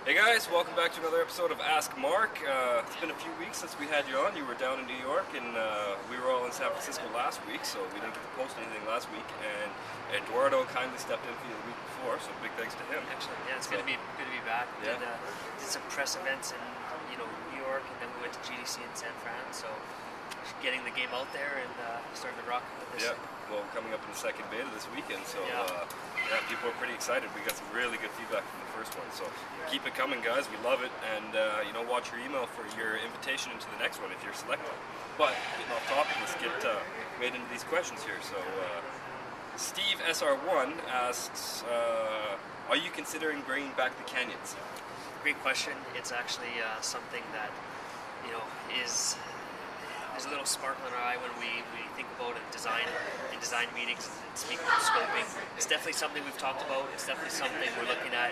Hey guys, welcome back to another episode of Ask Marc. It's been a few weeks since we had you on. You were down in New York and we were all in San Francisco last week, so we didn't get to post anything last week. And Eduardo kindly stepped in for you the week before, so big thanks to him. Actually, yeah, it's good to be back. We did some press events in New York, and then we went to GDC in San Fran. So getting the game out there and starting to rock with this. Yeah, well, coming up in the second beta this weekend, so people are pretty excited. We got some really good feedback from the first one, so keep it coming, guys. We love it, and watch your email for your invitation into the next one if you're selected. But getting off topic, let's get made into these questions here. So Steve SR1 asks, are you considering bringing back the canyons? Great question. It's actually something that is. There's a little sparkle in our eye when we think about it in design meetings and speaking of scoping. It's definitely something we've talked about. It's definitely something we're looking at.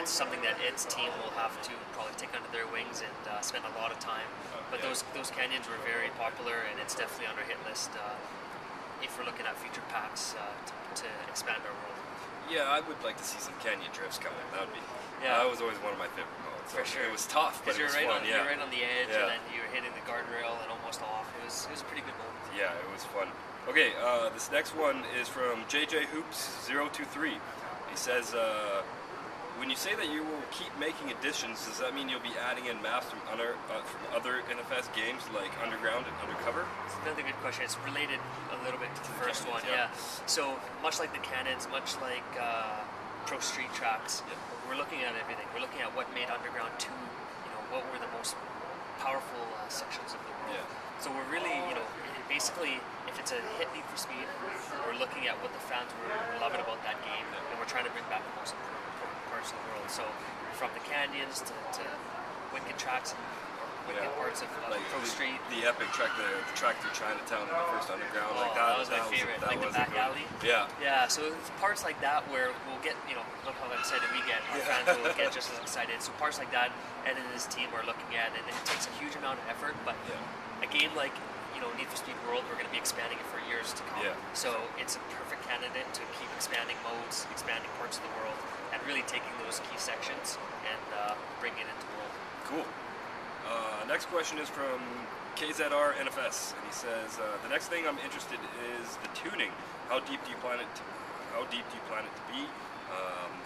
It's something that Ed's team will have to probably take under their wings and spend a lot of time. But those canyons were very popular, and it's definitely on our hit list if we're looking at future packs to expand our world. Yeah, I would like to see some canyon drifts coming. That would be. That was always one of my favorite modes. For sure. It was tough, but it was fun. You're right on the edge, and then you're hitting the guardrail and almost off. It was a pretty good mode. Yeah, it was fun. Okay, this next one is from JJ Hoops 023. He says, when you say that you will keep making additions, does that mean you'll be adding in maps from other NFS games like Underground and Undercover? It's another good question. It's related a little bit to the first one. Yeah. So much like the cannons, much like Pro Street Tracks, we're looking at everything. We're looking at what made Underground 2, what were the most powerful sections of the world. So we're really, basically, if it's a hit Need for Speed, we're looking at what the fans were loving about that game, and we're trying to bring back the most important parts of the world. So from the canyons to wicked tracks and wicked parts of like Pro Street. The epic track, the track through Chinatown in the first Underground, like that was my favorite. Like the back alley. Yeah. So it's parts like that where we'll get, look how excited we get. Our fans will get just as excited. So parts like that, Ed and his team are looking at, and it takes a huge amount of effort. But a game like Need for Speed World, we're going to be expanding it for years to come. So it's a perfect candidate to keep expanding modes, expanding parts of the world, and really taking those key sections and bringing it into the world. Cool. Next question is from KZR NFS, and he says, the next thing I'm interested is the tuning. How deep do you plan it to be?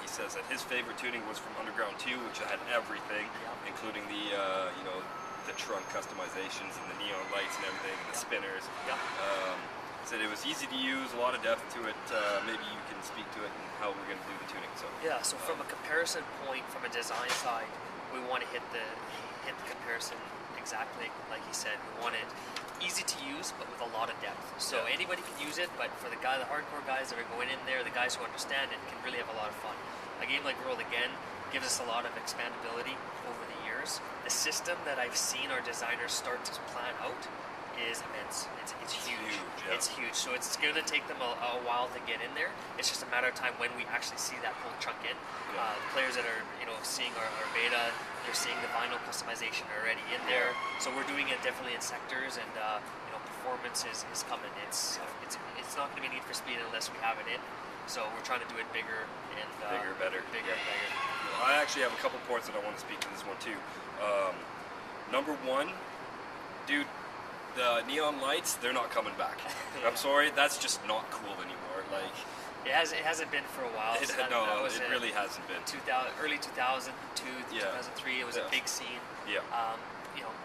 He says that his favorite tuning was from Underground 2, which had everything, including the the trunk customizations and the neon lights and everything, and the spinners. Said it was easy to use, a lot of depth to it. Maybe you can speak to it and how we're going to do the tuning. So from a comparison point, from a design side, we want to hit the comparison exactly like he said. We want it easy to use, but with a lot of depth. So anybody can use it, but for the hardcore guys that are going in there, the guys who understand it can really have a lot of fun. A game like World Again gives us a lot of expandability over the years. The system that I've seen our designers start to plan out is immense. It's huge. It's huge. So it's going to take them a while to get in there. It's just a matter of time when we actually see that whole chunk in. The players that are seeing our beta, they're seeing the vinyl customization already in there. So we're doing it definitely in sectors, and performance is coming. It's not going to be Need for Speed unless we have it in. So we're trying to do it bigger and bigger, better. I actually have a couple points that I want to speak to this one too. Number one, dude, the neon lights, they're not coming back. I'm sorry, that's just not cool anymore. Like, it hasn't been for a while. It really hasn't been. Early 2002, 2003, it was a big scene.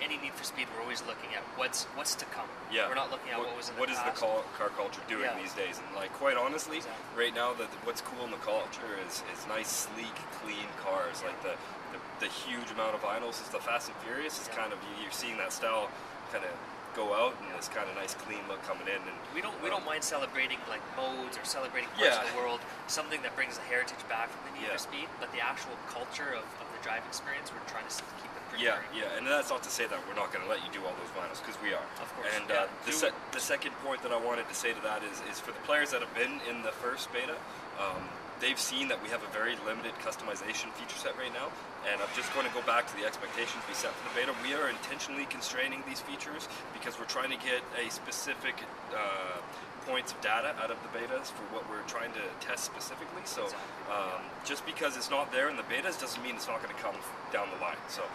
Any Need for Speed, we're always looking at what's to come. We're not looking at what was in the past. What is the car culture doing these days? And like, quite honestly, right now, what's cool in the culture is nice, sleek, clean cars. Like the huge amount of vinyls is the Fast and Furious. It's kind of, you're seeing that style kind of go out, and this kind of nice, clean look coming in. And we don't mind celebrating like modes or celebrating parts of the world, something that brings the heritage back from the Need for Speed, but the actual culture of the driving experience, we're trying to keep it pretty. And that's not to say that we're not going to let you do all those vinyls, because we are. Of course. And the second point that I wanted to say to that is for the players that have been in the first beta, they they've seen that we have a very limited customization feature set right now, and I'm just going to go back to the expectations we set for the beta. We are intentionally constraining these features because we're trying to get a specific points of data out of the betas for what we're trying to test specifically. So just because it's not there in the betas doesn't mean it's not going to come down the line. So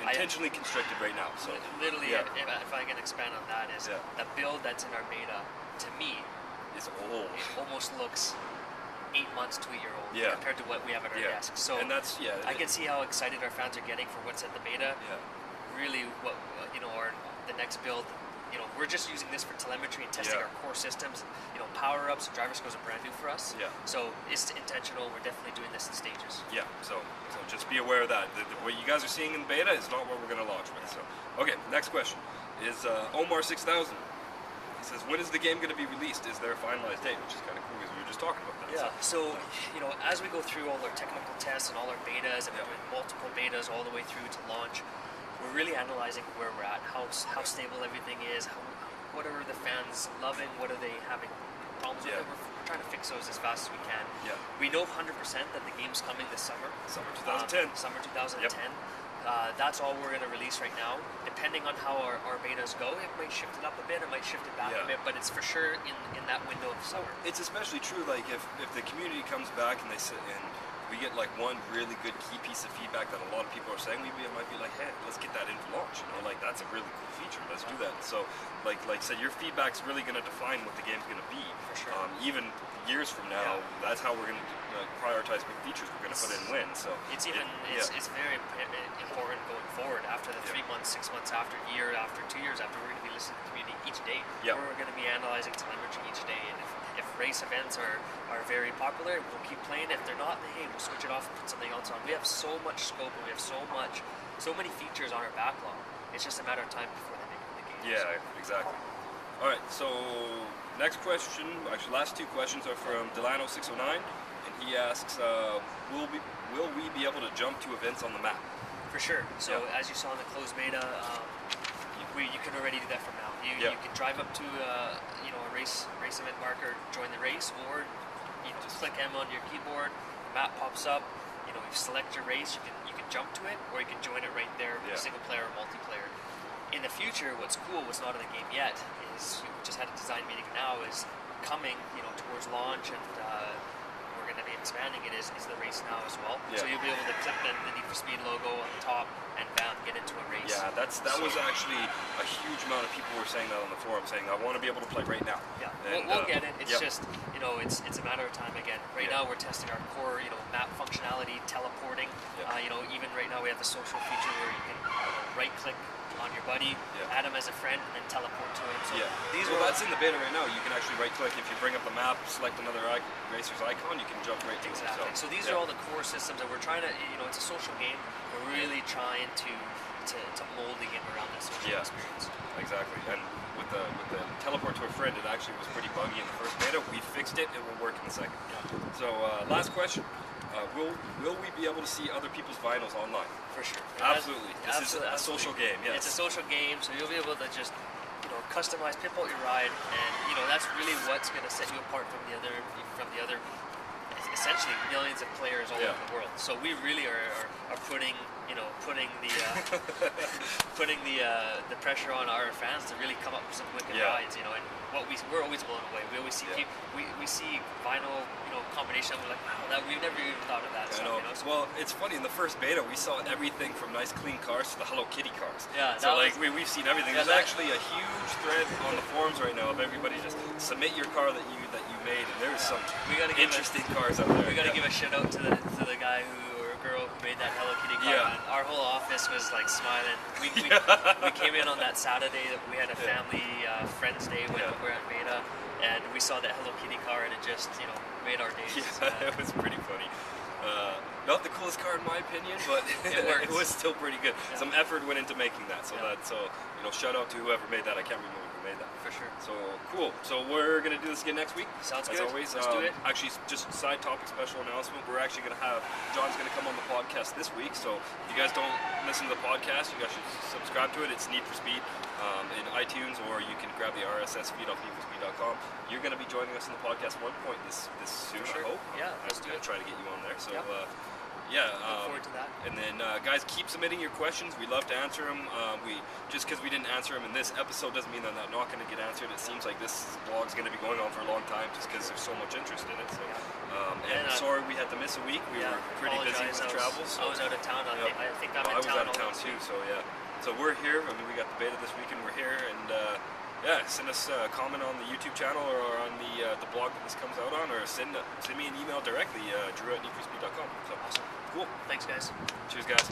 intentionally constricted right now. So literally, if I can expand on that, is the build that's in our beta, to me, is old. It almost looks 8 months to a year old compared to what we have at our desk. So and that's I can see how excited our fans are getting for what's at the beta. Really, what the next build. We're just using this for telemetry and testing our core systems. Power-ups, driver skills are brand new for us. So it's intentional. We're definitely doing this in stages. So just be aware of that. What you guys are seeing in beta is not what we're going to launch with. So, okay, next question is Omar 6000. He says, when is the game going to be released? Is there a finalized date? Which is kind of cool because we were just talking about that. So as we go through all our technical tests and all our betas, and we're doing multiple betas all the way through to launch, we're really analyzing where we're at, how stable everything is, what are the fans loving, what are they having problems with. We're trying to fix those as fast as we can. We know 100% that the game's coming this summer. Summer 2010. Summer 2010. That's all we're going to release right now. Depending on how our betas go, it might shift it up a bit, it might shift it back a bit, but it's for sure in that window of summer. It's especially true, like, if the community comes back and they sit and we get like one really good key piece of feedback that a lot of people are saying, we might be like, hey, let's get that in for launch. Like, that's a really cool feature. Let's do that. So, like I said, your feedback's really going to define what the game's going to be. For sure. Even years from now, that's how we're going to prioritize what features we're going to put in when. So it's very important going forward. After the 3 months, 6 months after, year after, 2 years after, we're going to be listening to the community each day. We're going to be analyzing telemetry each day, and if race events are very popular, we'll keep playing. If they're not, hey, we'll switch it off and put something else on. We have so much scope, and we have so many features on our backlog. It's just a matter of time before they make the game. Exactly. All right, so next question, actually last two questions are from Delano609, and he asks, will we be able to jump to events on the map? For sure. So as you saw in the closed beta, you can already do that from now. You can drive up to a race event marker, join the race, or you just click M on your keyboard, the map pops up, you select your race, you can jump to it, or you can join it right there, single player or multiplayer. In the future, what's cool, what's not in the game yet, is we just had a design meeting now, is coming towards launch, and we're going to be expanding it, is the race now as well. So you'll be able to click the Need for Speed logo on the top and bam, get into a race. That was actually a huge amount of people were saying that on the forum, saying I want to be able to play right now. And, we'll get it. It's just it's a matter of time again. Right now we're testing our core map functionality, teleporting. Even right now we have the social feature where you can right click on your buddy, add him as a friend, and then teleport to him. So that's in the beta right now. You can actually right-click if you bring up the map, select another racer's icon, you can jump right to it. So these are all the core systems that we're trying to. It's a social game. We're really trying to mold the game around that social experience. Exactly. And with the teleport to a friend, it actually was pretty buggy in the first beta. We fixed it. It will work in the second. So last question. Will we be able to see other people's vinyls online? For sure. Absolutely. This is a social game. Yes. It's a social game, so you'll be able to just customize, pimp out your ride, and that's really what's going to set you apart from the other essentially millions of players all over the world. So we really are putting the pressure on our fans to really come up with some wicked rides, and we're always blown away. We always see we see vinyl combination, and we're like, wow, that we've never even thought of that stuff. So, well, it's funny, in the first beta we saw everything from nice clean cars to the Hello Kitty cars. So we've seen everything. There's actually a huge thread on the forums right now of everybody just submit your car that you made, and there's some interesting cars out there. We got to give a shout out to the guy or girl who made that Hello Kitty car. And our whole office was like smiling. We came in on that Saturday that we had a family friends day when we were at beta, and we saw that Hello Kitty car, and it just made our days. It was pretty funny. Not the coolest car in my opinion, but it was still pretty good. Some effort went into making that, so shout out to whoever made that. I can't remember who made that. For sure. So cool. So we're gonna do this again next week. Sounds as good. Always. Let's do it. Actually, just side topic special announcement. We're actually gonna have John's gonna come on the podcast this week. So if you guys don't listen to the podcast, you guys should subscribe to it. It's Need for Speed in iTunes, or you can grab the RSS feed off needforspeed.com. You're gonna be joining us in the podcast at one point this soon. For sure. I hope. Yeah, let's do it. try to get you on there. So Yep. yeah. Look forward to that. And then guys, keep submitting your questions. We love to answer them. Just because we didn't answer them in this episode doesn't mean that they're not going to get answered. It seems like this vlog's going to be going on for a long time just because there's so much interest in it. So, and sorry we had to miss a week. We were pretty busy with travels. I was out of town. I think I'm in town. I was out of town too. So yeah. So we're here. I mean, we got the beta this weekend. We're here, and yeah, send us a comment on the YouTube channel or on the blog that this comes out on, or send me an email directly, drew@needforspeed.com. So Awesome. cool. Thanks, guys. Cheers, guys.